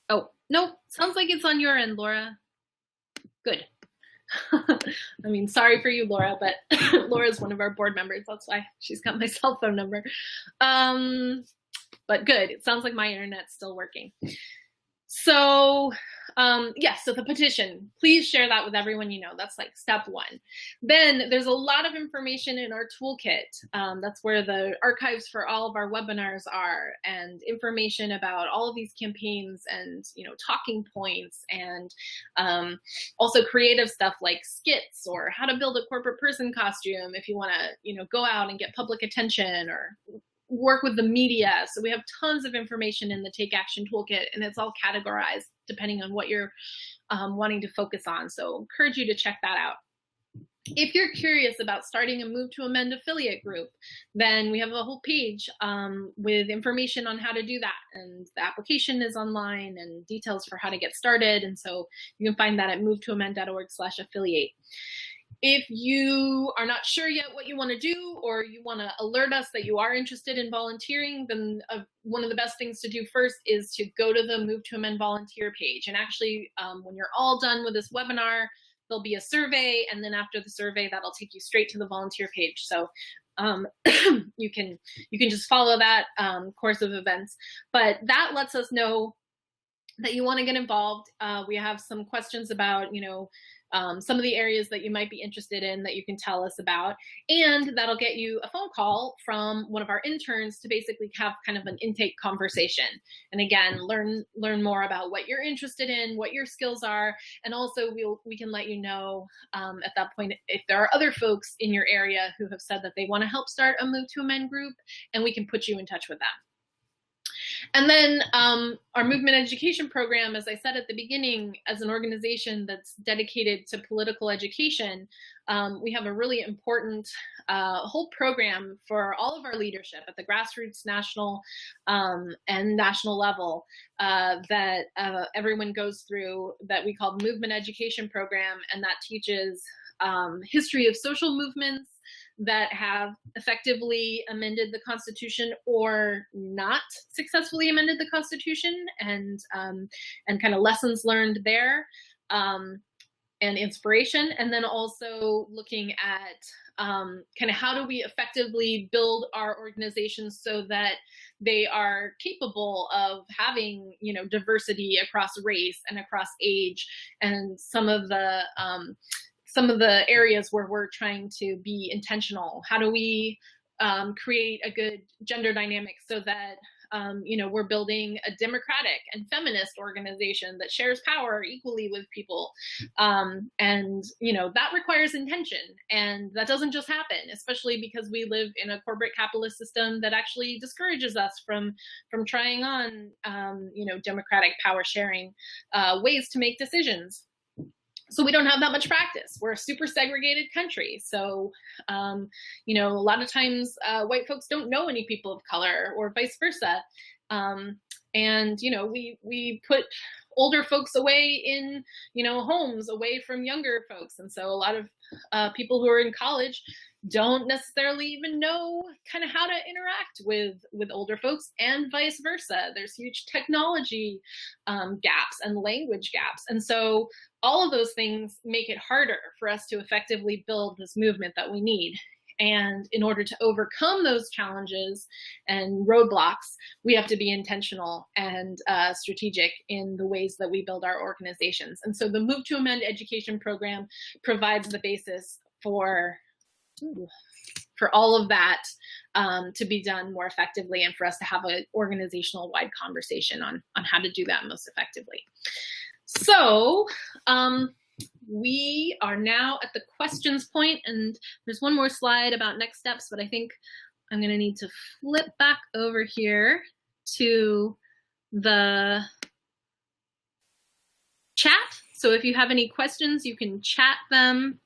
Oh, no, sounds like it's on your end, Laura. Good. I mean, sorry for you, Laura, but Laura's one of our board members. That's why she's got my cell phone number. But good. It sounds like my internet's still working. So, so the petition, please share that with everyone you know. That's like step one. Then there's a lot of information in our toolkit. That's where the archives for all of our webinars are, and information about all of these campaigns and, talking points, and also creative stuff like skits or how to build a corporate person costume if you want to, go out and get public attention or work with the media. So we have tons of information in the Take Action Toolkit, and it's all categorized depending on what you're wanting to focus on. So encourage you to check that out. If you're curious about starting a Move to Amend affiliate group, then we have a whole page with information on how to do that. And the application is online and details for how to get started. And so you can find that at movetoamend.org/affiliate. If you are not sure yet what you want to do, or you want to alert us that you are interested in volunteering, then one of the best things to do first is to go to the Move to Amend volunteer page. And actually, when you're all done with this webinar, there'll be a survey, and then after the survey, that'll take you straight to the volunteer page. So you can just follow that course of events. But that lets us know that you want to get involved. We have some questions about, some of the areas that you might be interested in that you can tell us about. And that'll get you a phone call from one of our interns to basically have kind of an intake conversation. And again, learn more about what you're interested in, what your skills are, and also we can let you know at that point if there are other folks in your area who have said that they want to help start a Move to Amend group, and we can put you in touch with them. And then our movement education program, as I said at the beginning, as an organization that's dedicated to political education, we have a really important whole program for all of our leadership at the grassroots, national, and national level that everyone goes through, that we call the Movement Education Program, and that teaches history of social movements that have effectively amended the Constitution or not successfully amended the Constitution, and kind of lessons learned there, and inspiration. And then also looking at kind of how do we effectively build our organizations so that they are capable of having, you know, diversity across race and across age, and some of the areas where we're trying to be intentional. How do we create a good gender dynamic so that you know, we're building a democratic and feminist organization that shares power equally with people, and you know, that requires intention, and that doesn't just happen, especially because we live in a corporate capitalist system that actually discourages us from trying on you know, democratic power sharing ways to make decisions. So we don't have that much practice. We're a super segregated country. So, you know, a lot of times white folks don't know any people of color, or vice versa. And, you know, we put older folks away in, you know, homes away from younger folks. And so a lot of people who are in college don't necessarily even know kind of how to interact with older folks, and vice versa. There's huge technology gaps and language gaps. And so all of those things make it harder for us to effectively build this movement that we need. And in order to overcome those challenges and roadblocks, we have to be intentional and strategic in the ways that we build our organizations. And so the Move to Amend education program provides the basis for all of that to be done more effectively, and for us to have an organizational wide conversation on how to do that most effectively. So we are now at the questions point, and there's one more slide about next steps, but I think I'm going to need to flip back over here to the chat. So if you have any questions, you can chat them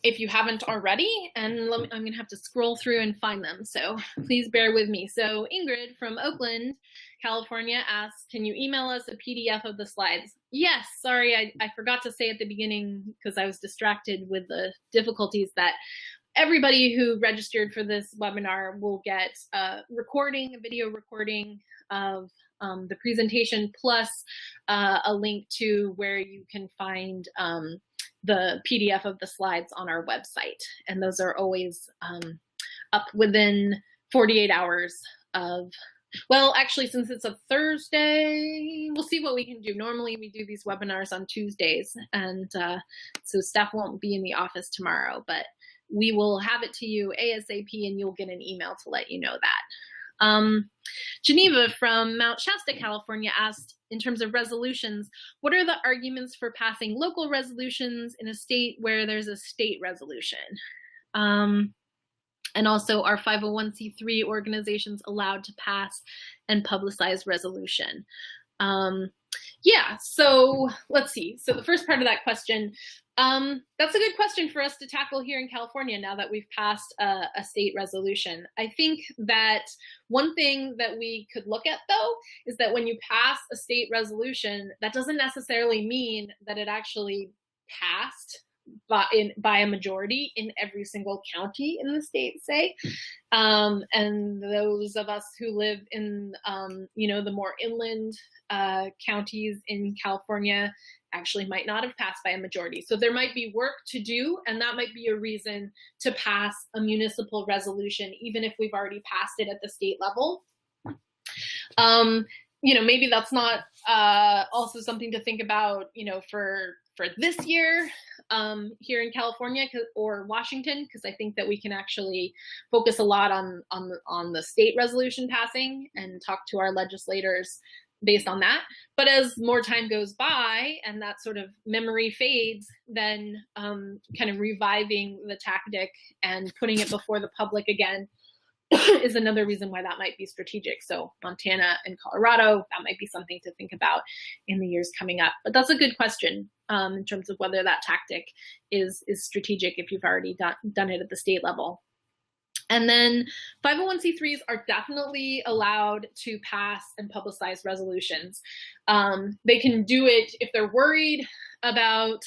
if you haven't already, and I'm going to have to scroll through and find them, so please bear with me. So Ingrid from Oakland, California asks, can you email us a PDF of the slides? Yes, sorry, I forgot to say at the beginning because I was distracted with the difficulties, that everybody who registered for this webinar will get a video recording of the presentation, plus a link to where you can find the PDF of the slides on our website. And those are always up within 48 hours of, well, actually, since it's a Thursday, we'll see what we can do. Normally we do these webinars on Tuesdays, and so staff won't be in the office tomorrow, but we will have it to you ASAP, and you'll get an email to let you know that. Geneva from Mount Shasta, California asked, in terms of resolutions, what are the arguments for passing local resolutions in a state where there's a state resolution? And also, are 501c3 organizations allowed to pass and publicize resolution? Yeah, so let's see. So the first part of that question, that's a good question for us to tackle here in California now that we've passed a state resolution. I think that one thing that we could look at, though, is that when you pass a state resolution, that doesn't necessarily mean that it actually passed by a majority in every single county in the state, say. And those of us who live in, you know, the more inland counties in California actually might not have passed by a majority. So there might be work to do, and that might be a reason to pass a municipal resolution, even if we've already passed it at the state level. You know, maybe that's not also something to think about, you know, for for this year here in California or Washington, because I think that we can actually focus a lot on the state resolution passing and talk to our legislators based on that. But as more time goes by and that sort of memory fades, then kind of reviving the tactic and putting it before the public again is another reason why that might be strategic. So Montana and Colorado, that might be something to think about in the years coming up. But that's a good question in terms of whether that tactic is strategic if you've already done it at the state level. And then 501c3s are definitely allowed to pass and publicize resolutions. They can do it if they're worried about,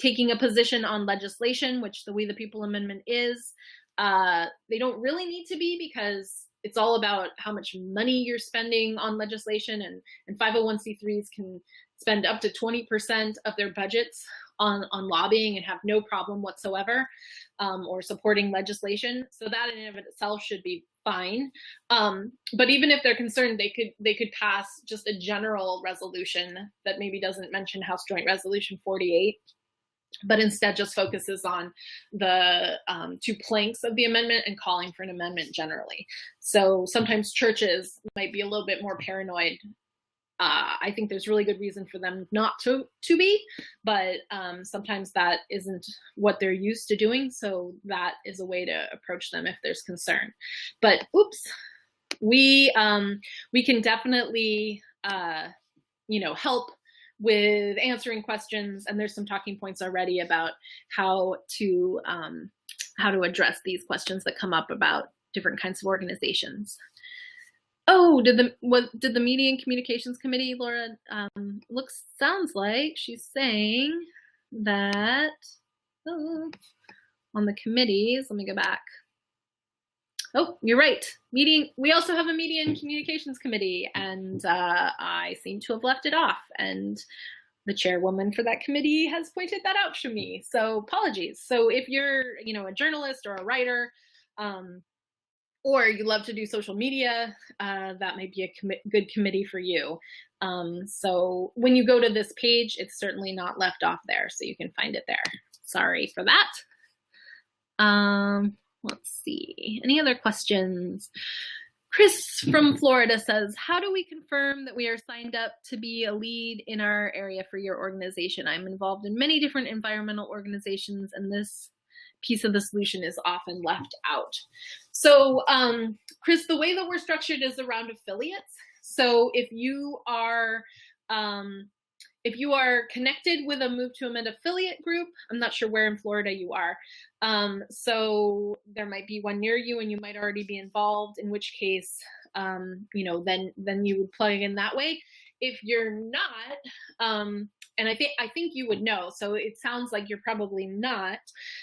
taking a position on legislation, which the We the People Amendment is. They don't really need to be, because it's all about how much money you're spending on legislation, and 501c3s can spend up to 20% of their budgets on lobbying and have no problem whatsoever, or supporting legislation. So that in and of itself should be fine. But even if they're concerned, they could pass just a general resolution that maybe doesn't mention House Joint Resolution 48, but instead just focuses on the 2 planks of the amendment and calling for an amendment generally. So sometimes churches might be a little bit more paranoid. I think there's really good reason for them not to be, but sometimes that isn't what they're used to doing. So that is a way to approach them if there's concern. But we can definitely help with answering questions, and there's some talking points already about how to address these questions that come up about different kinds of organizations. Oh, did the Media and Communications Committee, Laura, sounds like she's saying that on the committees, let me go back. Oh, you're right. We also have a Media and Communications Committee, and I seem to have left it off. And the chairwoman for that committee has pointed that out to me. So apologies. So if you're, a journalist or a writer, or you love to do social media, that might be a good committee for you. So when you go to this page, it's certainly not left off there, so you can find it there. Sorry for that. Let's see, any other questions? Chris from Florida says, how do we confirm that we are signed up to be a lead in our area for your organization? I'm involved in many different environmental organizations, and this piece of the solution is often left out. So, Chris, the way that we're structured is around affiliates. So if you are connected with a Move to Amend affiliate group, I'm not sure where in Florida you are. So there might be one near you and you might already be involved, in which case, then you would plug in that way. If you're not, and I think you would know, so it sounds like you're probably not,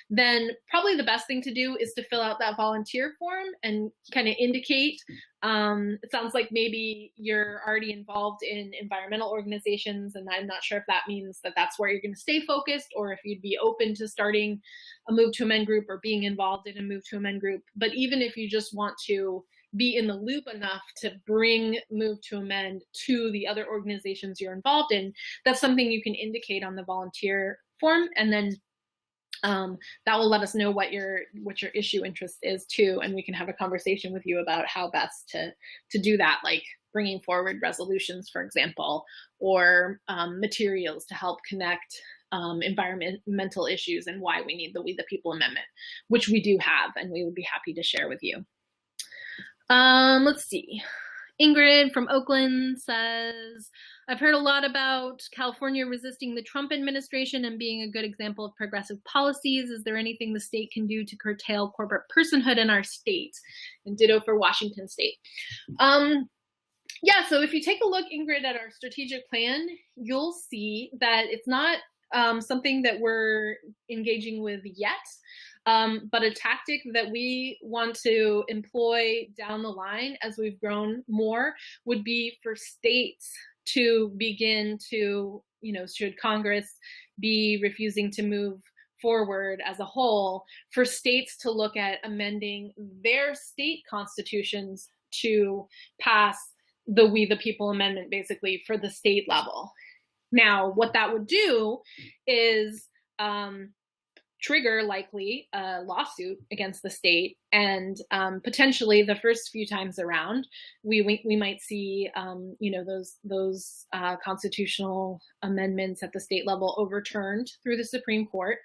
then probably the best thing to do is to fill out that volunteer form and kind of indicate, it sounds like maybe you're already involved in environmental organizations, and I'm not sure if that means that that's where you're going to stay focused, or if you'd be open to starting a Move to Amend group or being involved in a Move to Amend group. But even if you just want to be in the loop enough to bring Move to Amend to the other organizations you're involved in, that's something you can indicate on the volunteer form, and then that will let us know what your issue interest is too, and we can have a conversation with you about how best to do that, like bringing forward resolutions, for example, or materials to help connect environmental issues and why we need the We the People Amendment, which we do have, and we would be happy to share with you. Let's see. Ingrid from Oakland says, I've heard a lot about California resisting the Trump administration and being a good example of progressive policies. Is there anything the state can do to curtail corporate personhood in our state? And ditto for Washington State. Yeah, so if you take a look, Ingrid, at our strategic plan, you'll see that it's not something that we're engaging with yet. But a tactic that we want to employ down the line as we've grown more would be for states to begin to, should Congress be refusing to move forward as a whole, for states to look at amending their state constitutions to pass the We the People Amendment, basically for the state level. Now, what that would do is trigger likely a lawsuit against the state, and potentially the first few times around, we might see those constitutional amendments at the state level overturned through the Supreme Court.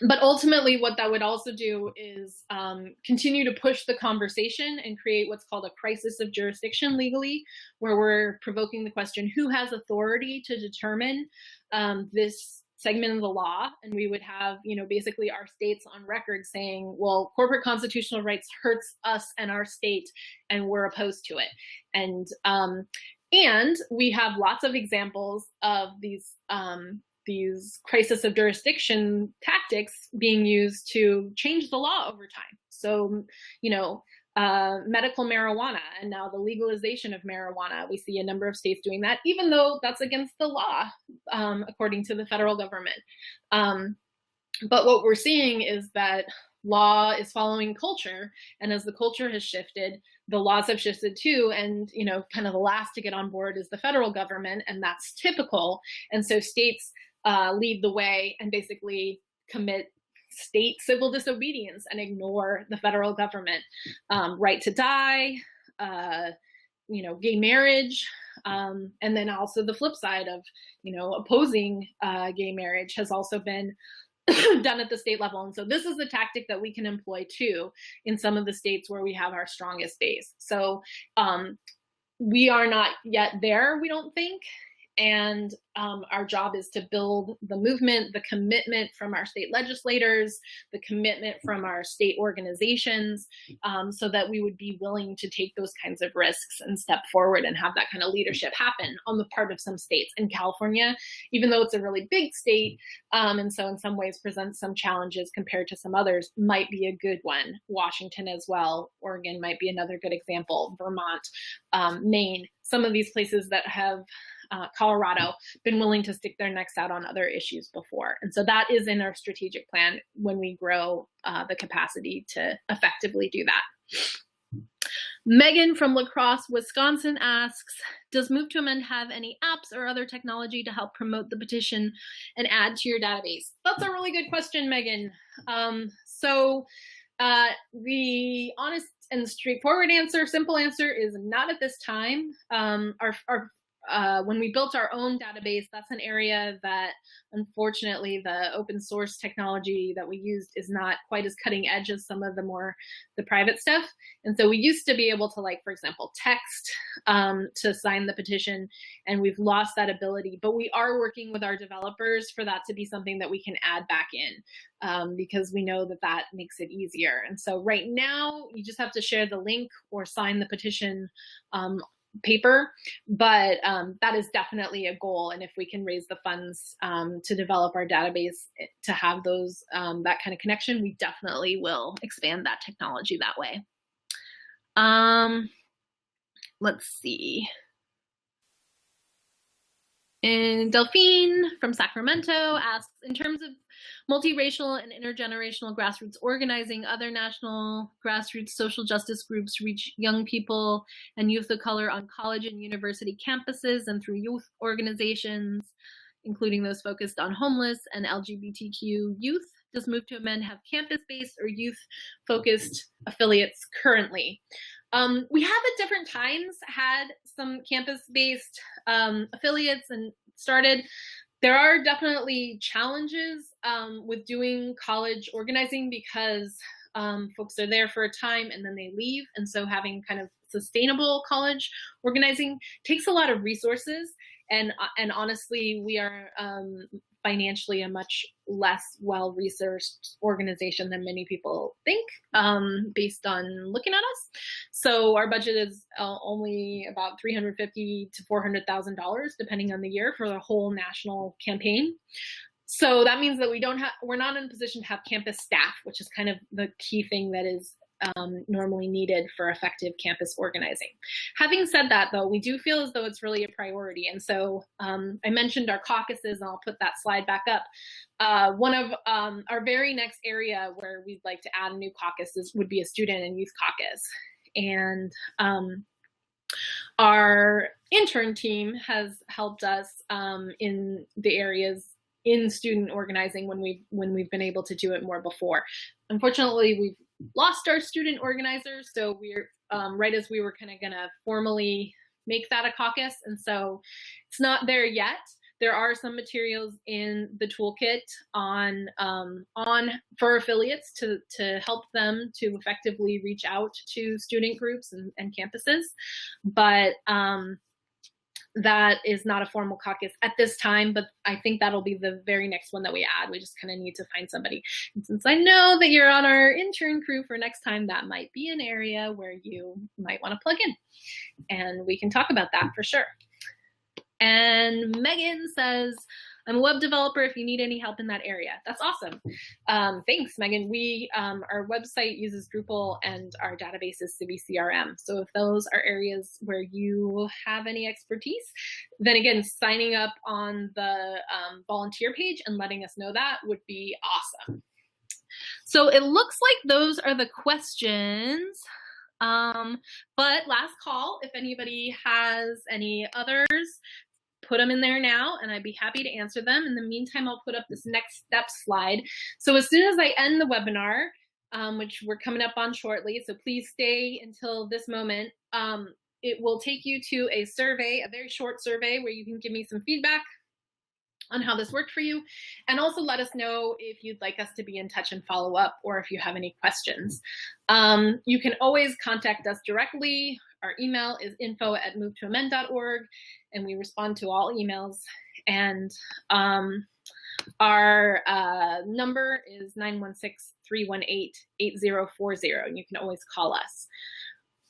But ultimately, what that would also do is continue to push the conversation and create what's called a crisis of jurisdiction legally, where we're provoking the question, who has authority to determine this segment of the law? And we would have, basically our states on record saying, well, corporate constitutional rights hurts us and our state, and we're opposed to it. And we have lots of examples of these crisis of jurisdiction tactics being used to change the law over time. So, medical marijuana, and now the legalization of marijuana, we see a number of states doing that, even though that's against the law, according to the federal government. But what we're seeing is that law is following culture, and as the culture has shifted, the laws have shifted too, and kind of the last to get on board is the federal government, and that's typical. And so states lead the way and basically commit state civil disobedience and ignore the federal government. Right to die, gay marriage, and then also the flip side of opposing gay marriage has also been done at the state level. And so this is a tactic that we can employ too in some of the states where we have our strongest base. So we are not yet there, we don't think. And our job is to build the movement, the commitment from our state legislators, the commitment from our state organizations, so that we would be willing to take those kinds of risks and step forward and have that kind of leadership happen on the part of some states. In California, even though it's a really big state, and so in some ways presents some challenges compared to some others, might be a good one. Washington as well. Oregon might be another good example. Vermont, Maine, some of these places that have Colorado, been willing to stick their necks out on other issues before. And so that is in our strategic plan when we grow the capacity to effectively do that. Megan from La Crosse, Wisconsin asks, does Move to Amend have any apps or other technology to help promote the petition and add to your database? That's a really good question, Megan. So the honest and straightforward answer, simple answer is not at this time. When we built our own database, that's an area that unfortunately the open source technology that we used is not quite as cutting edge as some of the private stuff. And so we used to be able to, like, for example, text to sign the petition, and we've lost that ability. But we are working with our developers for that to be something that we can add back in, because we know that that makes it easier. And so right now, you just have to share the link or sign the petition paper, but that is definitely a goal. And if we can raise the funds to develop our database to have those that kind of connection, we definitely will expand that technology that way. Let's see. And Delphine from Sacramento asks, in terms of multiracial and intergenerational grassroots organizing, other national grassroots social justice groups reach young people and youth of color on college and university campuses and through youth organizations, including those focused on homeless and LGBTQ youth. Does Move to Amend have campus-based or youth-focused affiliates currently? We have at different times had some campus-based affiliates and started. There are definitely challenges with doing college organizing because folks are there for a time and then they leave. And so having kind of sustainable college organizing takes a lot of resources. And honestly, we are financially a much less well-resourced organization than many people think, based on looking at us. So our budget is only about $350,000 to $400,000, depending on the year, for the whole national campaign. So that means that we're not in a position to have campus staff, which is kind of the key thing that is normally needed for effective campus organizing. Having said that, though, we do feel as though it's really a priority. And so I mentioned our caucuses, and I'll put that slide back up. One of our very next area where we'd like to add a new caucus would be a student and youth caucus. And Our intern team has helped us in the areas in student organizing when we've been able to do it more before. Unfortunately, we've lost our student organizers, so we're right as we were kind of gonna formally make that a caucus, and so it's not there yet. There are some materials in the toolkit on for affiliates to help them to effectively reach out to student groups and campuses, but that is not a formal caucus at this time, but I think that'll be the very next one that we add. We just kind of need to find somebody. And since I know that you're on our intern crew for next time, that might be an area where you might want to plug in, and we can talk about that for sure. And Megan says, I'm a web developer if you need any help in that area. That's awesome. Thanks, Megan. Our website uses Drupal and our database is Civi CRM. So if those are areas where you have any expertise, then again, signing up on the volunteer page and letting us know that would be awesome. So it looks like those are the questions. But last call, if anybody has any others, put them in there now and I'd be happy to answer them. In the meantime, I'll put up this next step slide. So as soon as I end the webinar, which we're coming up on shortly, so please stay until this moment, it will take you to a survey, a very short survey where you can give me some feedback on how this worked for you, and also let us know if you'd like us to be in touch and follow up, or if you have any questions. You can always contact us directly. Our email is info@movetoamend.org, and we respond to all emails. And our number is 916-318-8040, and you can always call us.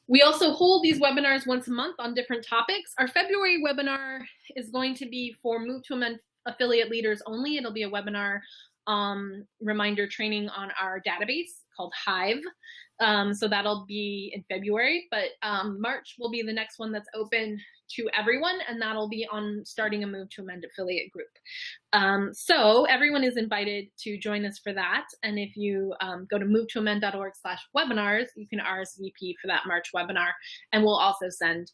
We also hold these webinars once a month on different topics. Our February webinar is going to be for Move to Amend affiliate leaders only. It'll be a webinar reminder training on our database called Hive. So that'll be in February, but March will be the next one that's open to everyone, and that'll be on starting a Move to Amend affiliate group. So everyone is invited to join us for that. And if you go to movetoamend.org/webinars, you can RSVP for that March webinar. And we'll also send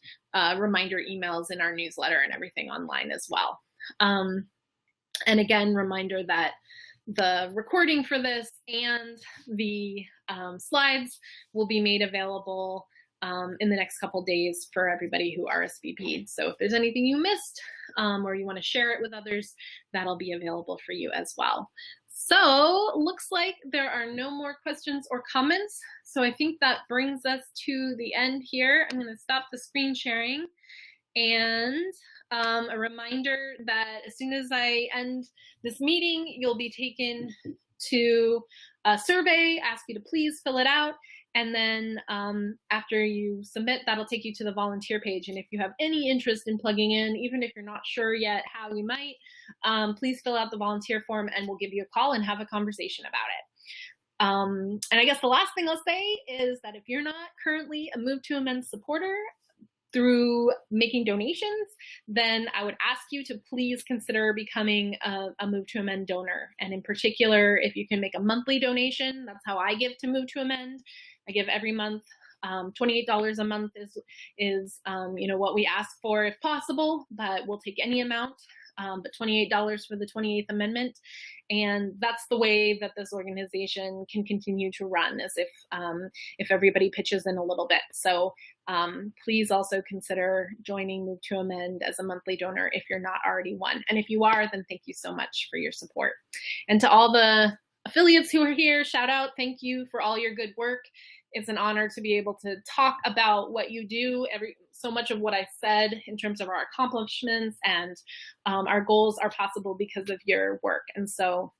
reminder emails in our newsletter and everything online as well. And again, reminder that the recording for this and the slides will be made available in the next couple days for everybody who RSVP'd. So if there's anything you missed or you want to share it with others, that'll be available for you as well. So looks like there are no more questions or comments. So I think that brings us to the end here. I'm going to stop the screen sharing. And a reminder that as soon as I end this meeting, you'll be taken to a survey, ask you to please fill it out. And then after you submit, that'll take you to the volunteer page. And if you have any interest in plugging in, even if you're not sure yet how you might, please fill out the volunteer form and we'll give you a call and have a conversation about it. And I guess the last thing I'll say is that if you're not currently a Move to Amend supporter, through making donations, then I would ask you to please consider becoming a Move to Amend donor. And in particular, if you can make a monthly donation, that's how I give to Move to Amend. I give every month. $28 a month is what we ask for if possible, but we'll take any amount. But $28 for the 28th Amendment. And that's the way that this organization can continue to run, as if everybody pitches in a little bit. So please also consider joining Move to Amend as a monthly donor if you're not already one. And if you are, then thank you so much for your support. And to all the affiliates who are here, shout out, thank you for all your good work. It's an honor to be able to talk about what you do. So much of what I said in terms of our accomplishments and our goals are possible because of your work. And so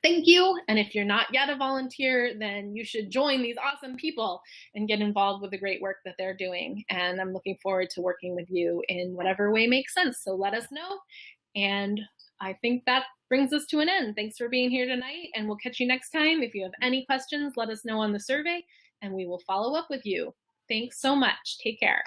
thank you. And if you're not yet a volunteer, then you should join these awesome people and get involved with the great work that they're doing. And I'm looking forward to working with you in whatever way makes sense. So let us know. And I think that brings us to an end. Thanks for being here tonight, and we'll catch you next time. If you have any questions, let us know on the survey and we will follow up with you. Thanks so much. Take care.